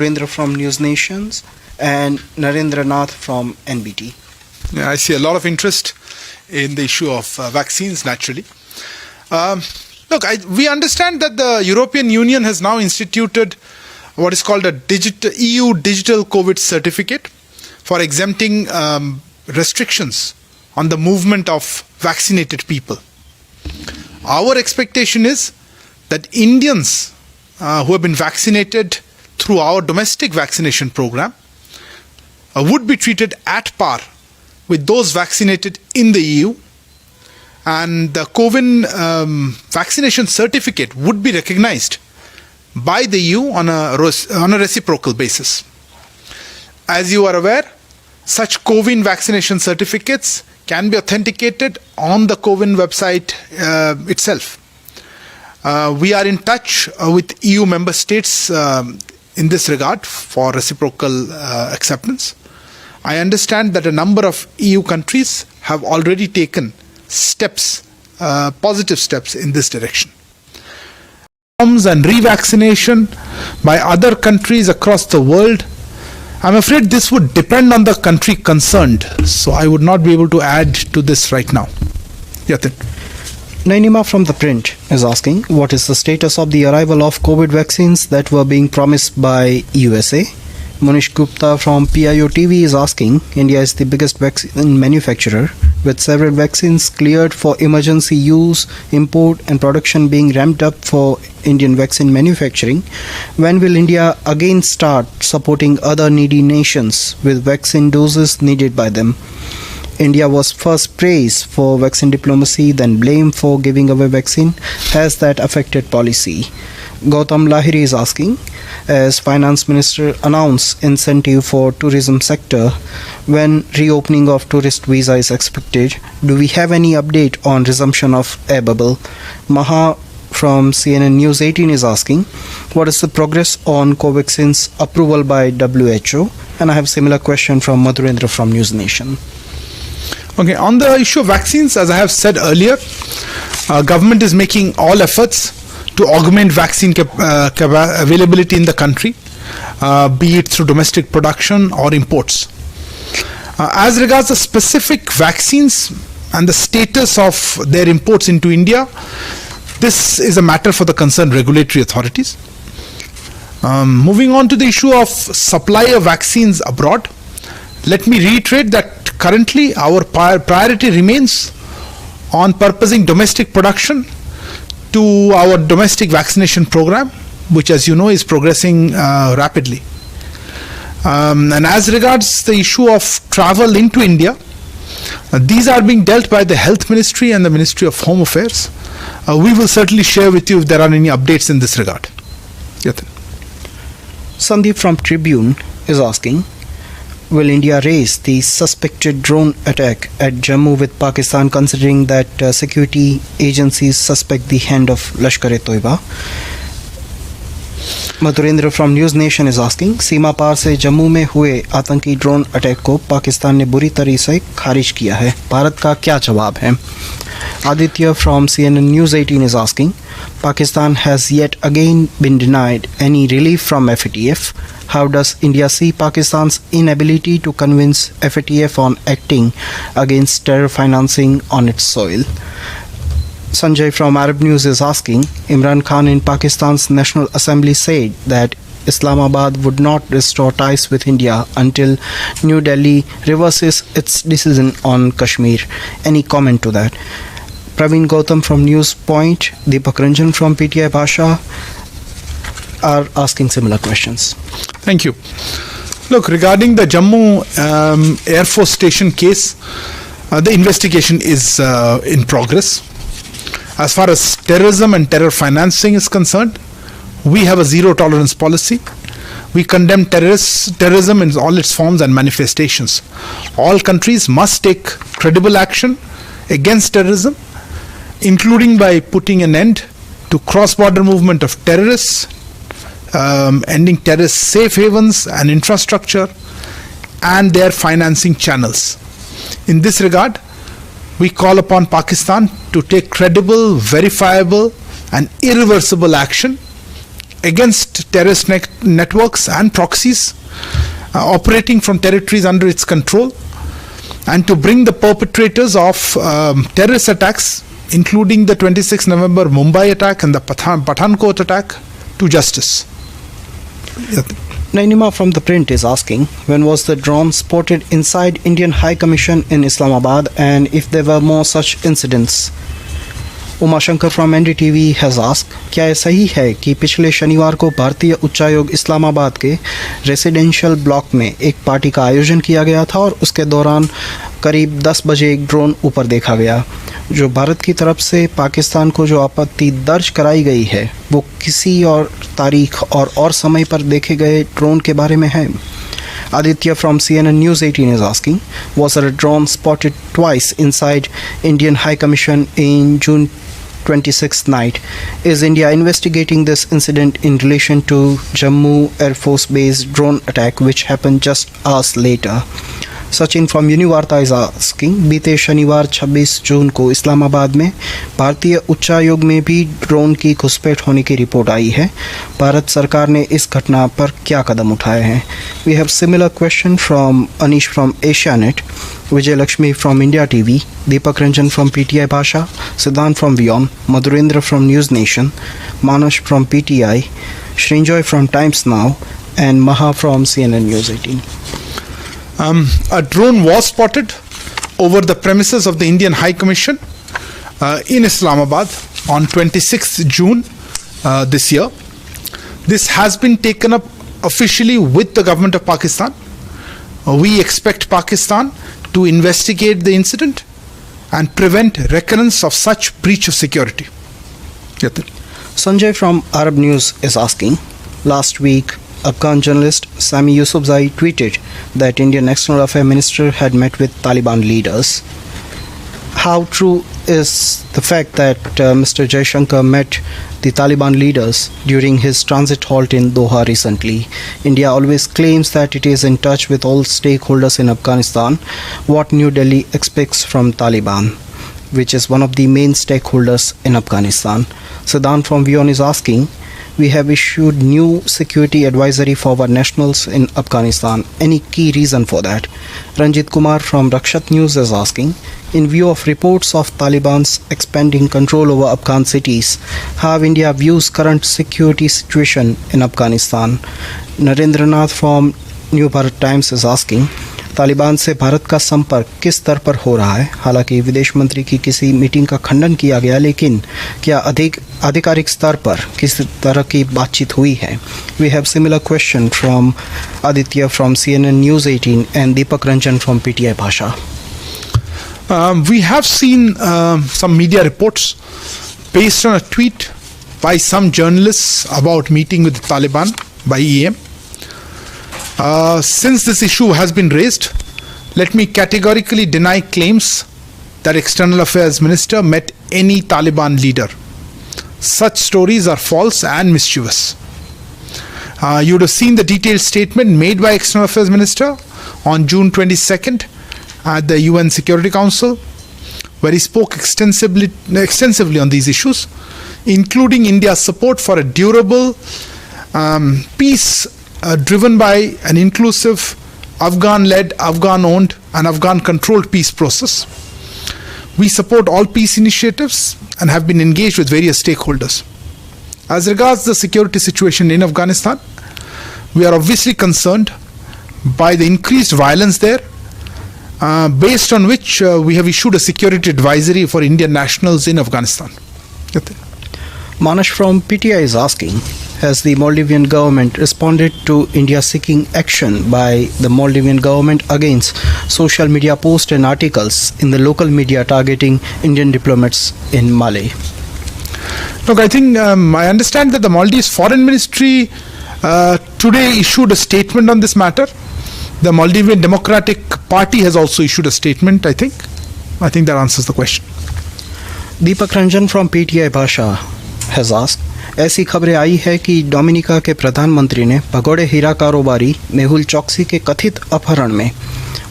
Narendra from News Nations and Narendra Nath from NBT. Yeah, I see a lot of interest in the issue of vaccines, naturally. We understand that the European Union has now instituted what is called a EU digital COVID certificate for exempting restrictions on the movement of vaccinated people. Our expectation is that Indians who have been vaccinated through our domestic vaccination program would be treated at par with those vaccinated in the EU, and the COVID vaccination certificate would be recognized by the EU on a reciprocal basis. As you are aware, such COVID vaccination certificates can be authenticated on the COVID website itself. We are in touch with EU member states in this regard for reciprocal acceptance. I understand that a number of EU countries have already taken steps, positive steps in this direction. And revaccination by other countries across the world, I'm afraid this would depend on the country concerned, so I would not be able to add to this right now. Yatin. Nainima from The Print is asking, what is the status of the arrival of COVID vaccines that were being promised by USA? Munish Gupta from PIO TV is asking, India is the biggest vaccine manufacturer, with several vaccines cleared for emergency use, import and production being ramped up for Indian vaccine manufacturing. When will India again start supporting other needy nations with vaccine doses needed by them? India was first praised for vaccine diplomacy, then blamed for giving away vaccine. Has that affected policy? Gautam Lahiri is asking, as Finance Minister announced incentive for tourism sector, when reopening of tourist visa is expected, do we have any update on resumption of air bubble? Maha from CNN News 18 is asking, what is the progress on Covaxin's approval by WHO? And I have a similar question from Madhurendra from News Nation. Okay, on the issue of vaccines, as I have said earlier, government is making all efforts to augment vaccine availability in the country, be it through domestic production or imports. As regards the specific vaccines and the status of their imports into India, this is a matter for the concerned regulatory authorities. Moving on to the issue of supply of vaccines abroad, let me reiterate that currently our priority remains on purposing domestic production to our domestic vaccination program, which, as you know, is progressing rapidly. And as regards the issue of travel into India, these are being dealt by the Health Ministry and the Ministry of Home Affairs. We will certainly share with you if there are any updates in this regard. Yatin. Sandeep from Tribune is asking, will India raise the suspected drone attack at Jammu with Pakistan, considering that security agencies suspect the hand of Lashkar-e-Toiba? Madhurendra from News Nation is asking, सीमा पार से जम्मू में हुए आतंकी drone attack को पाकिस्तान ने बुरी तरह से खारिज किया है, भारत का क्या जवाब है? Aditya from CNN News 18 is asking, Pakistan has yet again been denied any relief from FATF. How does India see Pakistan's inability to convince FATF on acting against terror financing on its soil? Sanjay from Arab News is asking, Imran Khan in Pakistan's National Assembly said that Islamabad would not restore ties with India until New Delhi reverses its decision on Kashmir. Any comment to that? Praveen Gautam from News Point, Deepak Ranjan from PTI Bhasha are asking similar questions. Thank you. Look, regarding the Jammu Air Force Station case, the investigation is in progress. As far as terrorism and terror financing is concerned, we have a zero tolerance policy. We condemn terrorism in all its forms and manifestations. All countries must take credible action against terrorism, including by putting an end to cross-border movement of terrorists, ending terrorist safe havens and infrastructure, and their financing channels. In this regard, we call upon Pakistan to take credible, verifiable and irreversible action against terrorist networks and proxies operating from territories under its control, and to bring the perpetrators of terrorist attacks, including the 26 November Mumbai attack and the Pathankot attack, to justice. Nainima from the Print is asking, when was the drone spotted inside Indian High Commission in Islamabad, and if there were more such incidents? Uma Shankar from NDTV has ask, क्या ये सही है कि पिछले शनिवार को भारतीय उच्चायोग इस्लामाबाद के रेसिडेंशियल ब्लॉक में एक पार्टी का आयोजन किया गया था और उसके दौरान करीब 10 बजे एक ड्रोन ऊपर देखा गया? जो भारत की तरफ से पाकिस्तान को जो आपत्ति दर्ज कराई गई है वो किसी और तारीख और समय पर देखे गए ड्रोन के बारे में है? Aditya from CNN News 18 is asking, was there a drone spotted twice inside Indian High Commission in June 26th night? Is India investigating this incident in relation to Jammu Air Force Base drone attack which happened just hours later? Sachin from Univarta is asking, बीते शनिवार 26 जून को इस्लामाबाद में भारतीय उच्चायोग में भी drone की घुसपैठ होने की रिपोर्ट आई है। भारत सरकार ने इस घटना पर क्या कदम उठाए हैं? We have similar question from Anish from Asianet, Vijay Lakshmi from India TV, Deepak Ranjan from PTI Bhasha, Siddhant from वियॉन, Madhurendra from News Nation, Manas from PTI, Srinjoy from Times Now and Maha from CNN News 18. A drone was spotted over the premises of the Indian High Commission in Islamabad on 26th June this year. This has been taken up officially with the government of Pakistan. We expect Pakistan to investigate the incident and prevent recurrence of such breach of security. Yatin. Sanjay from Arab News is asking, last week Afghan journalist Sami Yusufzai tweeted that Indian External Affairs Minister had met with Taliban leaders. How true is the fact that Mr. Jaishankar met the Taliban leaders during his transit halt in Doha recently? India always claims that it is in touch with all stakeholders in Afghanistan. What New Delhi expects from Taliban, which is one of the main stakeholders in Afghanistan? Siddhant from Vion is asking, we have issued new security advisory for our nationals in Afghanistan. Any key reason for that? Ranjit Kumar from Rakshat News is asking, in view of reports of Taliban's expanding control over Afghan cities, how India views current security situation in Afghanistan? Narendranath from New Bharat Times is asking, Taliban से भारत का संपर्क किस स्तर पर हो रहा है? हालांकि विदेश मंत्री की किसी मीटिंग का खंडन किया गया, लेकिन क्या आधिकारिक स्तर पर किस तरह की बातचीत हुई है? We have similar question from Aditya from CNN News 18 and Deepak Ranjan from PTI Bhasha. We have seen some media reports based on a tweet by some journalists about meeting with the Taliban by EM. Since this issue has been raised, let me categorically deny claims that External Affairs Minister met any Taliban leader. Such stories are false and mischievous. You would have seen the detailed statement made by External Affairs Minister on June 22nd at the UN Security Council, where he spoke extensively on these issues, including India's support for a durable peace driven by an inclusive Afghan-led, Afghan-owned and Afghan-controlled peace process. We support all peace initiatives and have been engaged with various stakeholders. As regards the security situation in Afghanistan, we are obviously concerned by the increased violence there, based on which we have issued a security advisory for Indian nationals in Afghanistan. Manas from PTI is asking, has the Maldivian government responded to India seeking action by the Maldivian government against social media posts and articles in the local media targeting Indian diplomats in Mali? Look, I think I understand that the Maldives Foreign Ministry today issued a statement on this matter. The Maldivian Democratic Party has also issued a statement, I think. I think that answers the question. Deepak Ranjan from PTI Bhasha has asked, ऐसी खबरें आई है कि Dominica के प्रधानमंत्री ने भगोड़े हीरा कारोबारी मेहुल चौकसी के कथित अपहरण में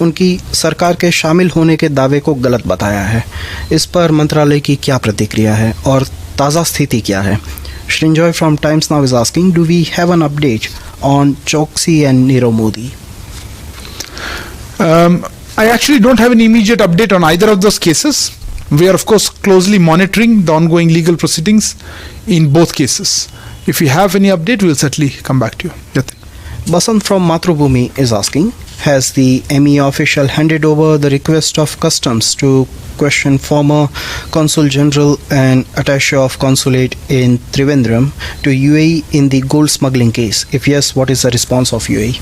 उनकी सरकार के शामिल होने के दावे को गलत बताया है. इस पर मंत्रालय की क्या प्रतिक्रिया है और ताज़ा स्थिति क्या है? Srinjoy from Times Now is asking, do we have an update on Choksi and Nirav Modi? I actually don't have an immediate update on either of those cases. We are, of course, closely monitoring the ongoing legal proceedings in both cases. If we have any update, we will certainly come back to you. Yatin. Basant from Matrubhumi is asking, has the MEA official handed over the request of customs to question former Consul General and Attaché of Consulate in Trivandrum to UAE in the gold smuggling case? If yes, what is the response of UAE?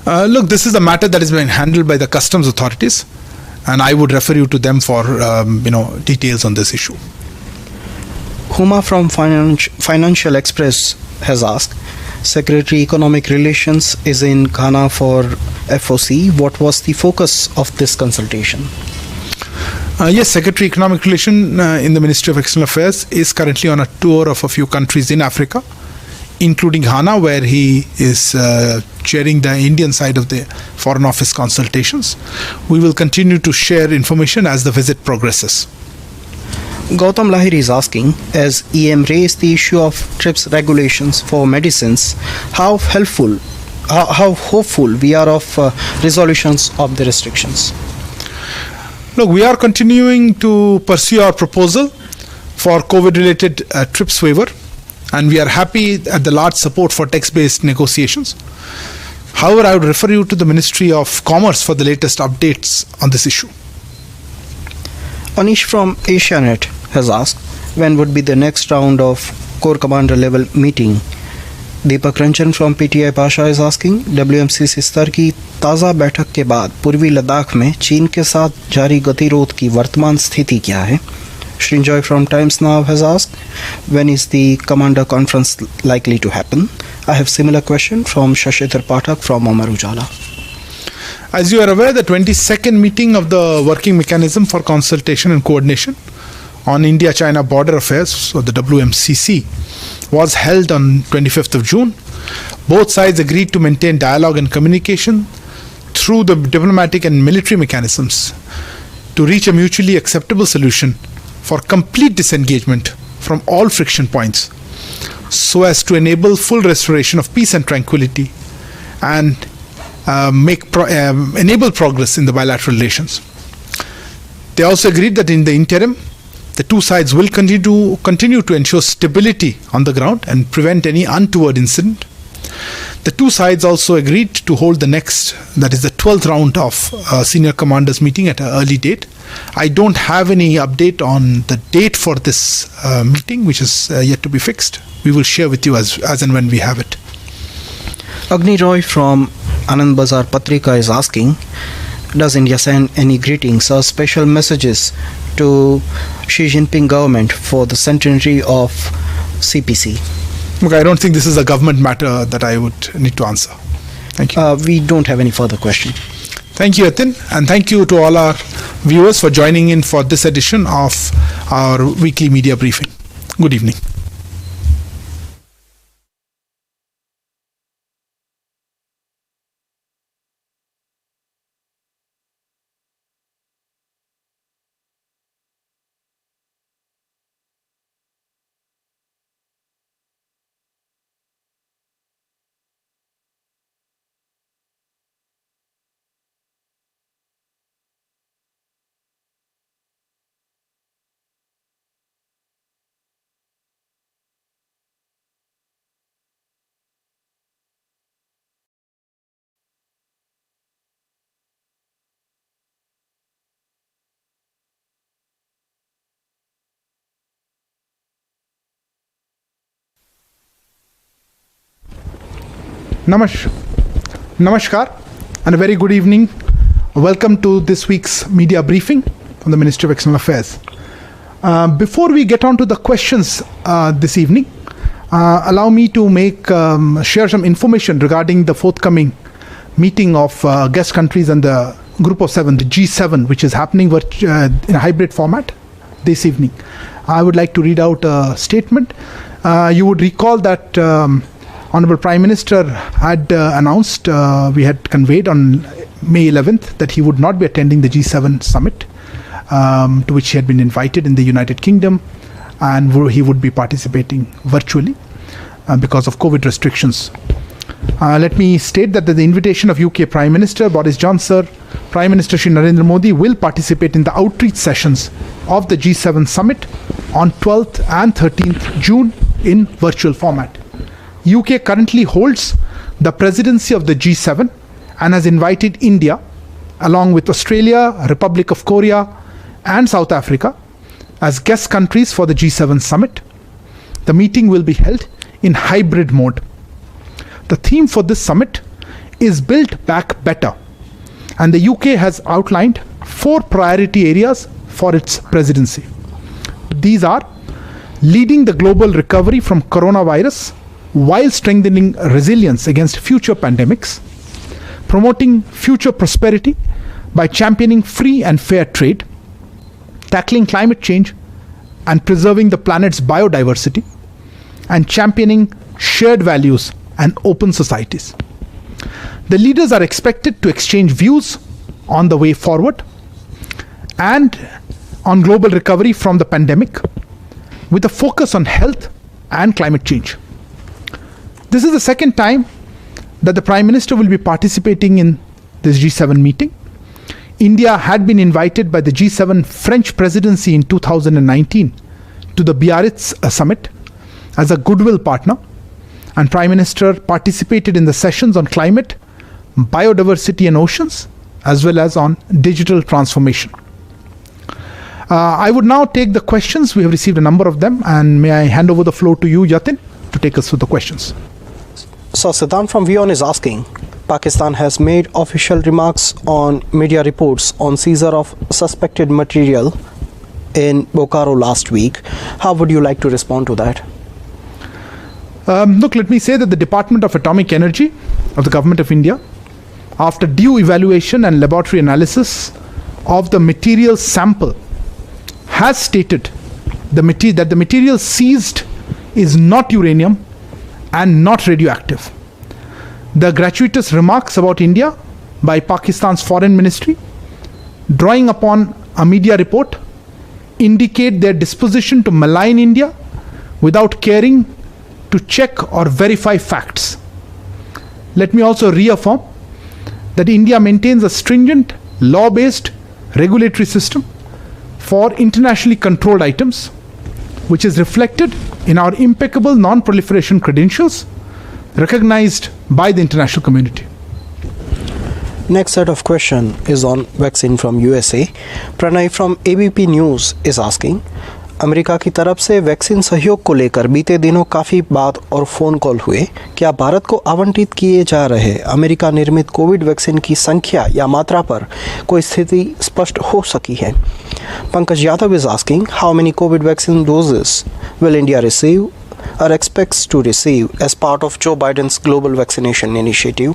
Look, this is a matter that has been handled by the customs authorities, and I would refer you to them for details on this issue. Huma from Financial Express has asked, Secretary Economic Relations is in Ghana for FOC. What was the focus of this consultation? Yes, Secretary Economic Relations in the Ministry of External Affairs is currently on a tour of a few countries in Africa, including Ghana, where he is chairing the Indian side of the Foreign Office consultations. We will continue to share information as the visit progresses. Gautam Lahiri is asking, as EM raised the issue of TRIPS regulations for medicines, how hopeful we are of resolutions of the restrictions? Look, we are continuing to pursue our proposal for COVID-related TRIPS waiver, and we are happy at the large support for text-based negotiations. However, I would refer you to the Ministry of Commerce for the latest updates on this issue. Anish from Asianet has asked, when would be the next round of Corps Commander level meeting? Deepak Ranjan from PTI Pasha is asking, WMCC स्तर की ताज़ा बैठक के बाद पूर्वी लद्दाख में चीन के साथ जारी गतिरोध की वर्तमान स्थिति क्या है? Srinjoy from Times Now has asked, when is the Commander Conference likely to happen? I have similar question from Shashidhar Pathak from Amar Ujala. As you are aware, the 22nd meeting of the Working Mechanism for Consultation and Coordination on India-China Border Affairs, or the WMCC, was held on 25th of June. Both sides agreed to maintain dialogue and communication through the diplomatic and military mechanisms to reach a mutually acceptable solution for complete disengagement from all friction points, so as to enable full restoration of peace and tranquility and enable progress in the bilateral relations. They also agreed that in the interim, the two sides will continue to ensure stability on the ground and prevent any untoward incident. The two sides also agreed to hold the next, that is the 12th round of senior commanders meeting at an early date. I don't have any update on the date for this meeting, which is yet to be fixed. We will share with you as and when we have it. Agni Roy from Anand Bazar Patrika is asking, does India send any greetings or special messages to Xi Jinping government for the centenary of CPC? Look, I don't think this is a government matter that I would need to answer. Thank you. We don't have any further question. Thank you, Yatin, and thank you to all our viewers for joining in for this edition of our weekly media briefing. Good evening. Namaskar and a very good evening. Welcome to this week's media briefing from the Ministry of External Affairs. Before we get on to the questions this evening, allow me to share some information regarding the forthcoming meeting of guest countries and the Group of Seven, the G7, which is happening in a hybrid format this evening. I would like to read out a statement. You would recall that Honorable Prime Minister had announced, we had conveyed on May 11th that he would not be attending the G7 summit, to which he had been invited in the United Kingdom. and he would be participating virtually because of COVID restrictions. Let me state that the invitation of UK Prime Minister Boris Johnson, Prime Minister Shri Narendra Modi will participate in the outreach sessions of the G7 summit on 12th and 13th June in virtual format. UK currently holds the presidency of the G7 and has invited India along with Australia, Republic of Korea and South Africa as guest countries for the G7 summit. The meeting will be held in hybrid mode. The theme for this summit is Build Back Better, and the UK has outlined 4 priority areas for its presidency. These are leading the global recovery from coronavirus while strengthening resilience against future pandemics, promoting future prosperity by championing free and fair trade, tackling climate change and preserving the planet's biodiversity, and championing shared values and open societies. The leaders are expected to exchange views on the way forward and on global recovery from the pandemic with a focus on health and climate change. This is the second time that the Prime Minister will be participating in this G7 meeting. India had been invited by the G7 French presidency in 2019 to the Biarritz summit as a goodwill partner, and Prime Minister participated in the sessions on climate, biodiversity and oceans, as well as on digital transformation. I would now take the questions. We have received a number of them, and may I hand over the floor to you, Yatin, to take us through the questions. So Siddhant from Vion is asking, Pakistan has made official remarks on media reports on seizure of suspected material in Bokaro last week. How would you like to respond to that? Look, let me say that the Department of Atomic Energy of the Government of India, after due evaluation and laboratory analysis of the material sample, has stated that the material seized is not uranium and not radioactive. The gratuitous remarks about India by Pakistan's Foreign Ministry, drawing upon a media report, indicate their disposition to malign India without caring to check or verify facts. Let me also reaffirm that India maintains a stringent, law-based regulatory system for internationally controlled items, which is reflected in our impeccable non-proliferation credentials recognized by the international community. Next set of question is on vaccine from USA. Pranay from ABP News is asking, America की तरफ से vaccine सहयोग को लेकर बीते दिनों काफ़ी बात और फ़ोन कॉल हुए। क्या भारत को आवंटित किए जा रहे अमेरिका निर्मित कोविड वैक्सीन की संख्या या मात्रा पर कोई स्थिति स्पष्ट हो सकी है? Pankaj Yadav is asking, how many Covid vaccine doses will India receive or expects to receive as part of Joe Biden's global vaccination initiative?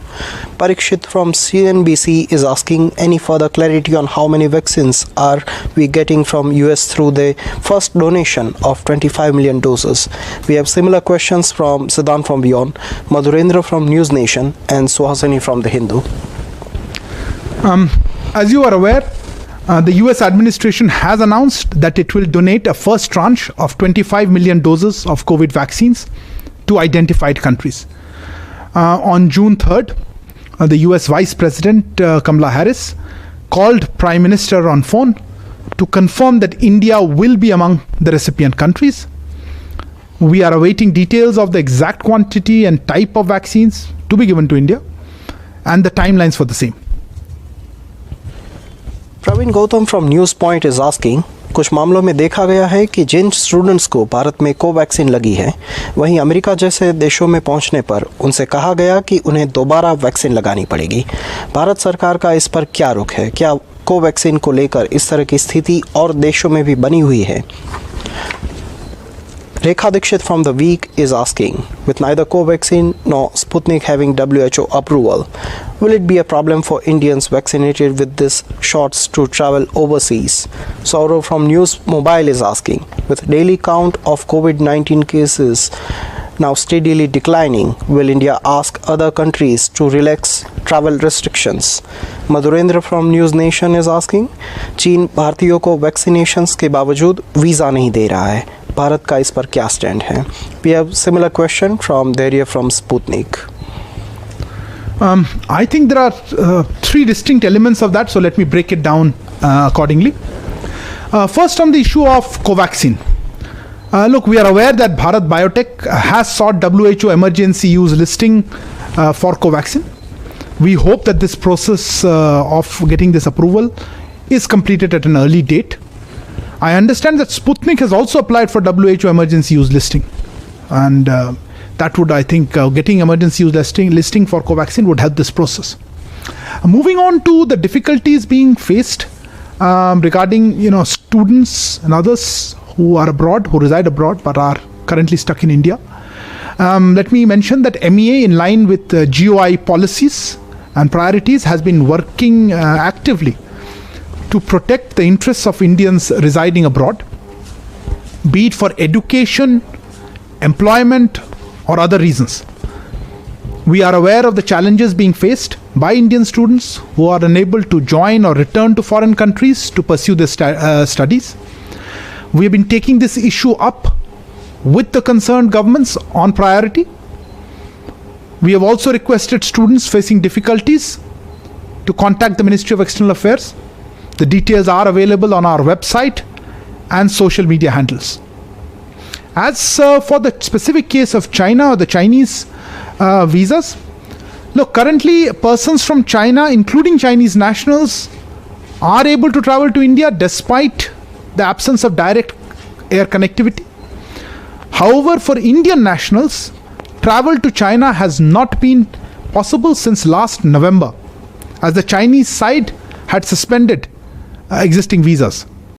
Parikshit from CNBC is asking any further clarity on how many vaccines are we getting from US through the first donation of 25 million doses. We have similar questions from Siddhant from Beyond, Madhurendra from News Nation and Suhasini from The Hindu. As you are aware, the US administration has announced that it will donate a first tranche of 25 million doses of COVID vaccines to identified countries. On June 3rd, the US Vice President Kamala Harris called Prime Minister on phone to confirm that India will be among the recipient countries. We are awaiting details of the exact quantity and type of vaccines to be given to India and the timelines for the same. Praveen Gautam from News Point is asking, कुछ मामलों में देखा गया है कि जिन students को भारत में Covaxin लगी है, वहीं अमेरिका जैसे देशों में पहुंचने पर उनसे कहा गया कि उन्हें दोबारा वैक्सीन लगानी पड़ेगी। भारत सरकार का इस पर क्या रुख है? क्या कोवैक्सीन को लेकर इस तरह की स्थिति और देशों में भी बनी हुई है? Rekha Dixit from The Week is asking, with neither Covaxin nor Sputnik having WHO approval, will it be a problem for Indians vaccinated with these shots to travel overseas? Saurav from News Mobile is asking, with daily count of COVID-19 cases now steadily declining, will India ask other countries to relax travel restrictions? Madhurendra from News Nation is asking, चीन भारतीयों को vaccinations के बावजूद visa नहीं दे रहा है। भारत का इस पर क्या स्टैंड है? We have similar question from Daria from Sputnik. I think there are three distinct elements of that, so let me break it down accordingly. First, on the issue of Covaxin. Look, we are aware that Bharat Biotech has sought WHO emergency use listing for Covaxin. We hope that this process of getting this approval is completed at an early date. I understand that Sputnik has also applied for WHO emergency use listing, and that would, I think, getting emergency use listing for Covaxin would help this process. Moving on to the difficulties being faced regarding students and others who are abroad, who reside abroad but are currently stuck in India. Let me mention that MEA, in line with GOI policies and priorities, has been working actively to protect the interests of Indians residing abroad, be it for education, employment, or other reasons. We are aware of the challenges being faced by Indian students who are unable to join or return to foreign countries to pursue their studies. We have been taking this issue up with the concerned governments on priority. We have also requested students facing difficulties to contact the Ministry of External Affairs. The details are available on our website and social media handles. As for the specific case of China or the Chinese visas, look, currently persons from China, including Chinese nationals, are able to travel to India despite the absence of direct air connectivity. However, for Indian nationals, travel to China has not been possible since last November, as the Chinese side had suspended existing visas.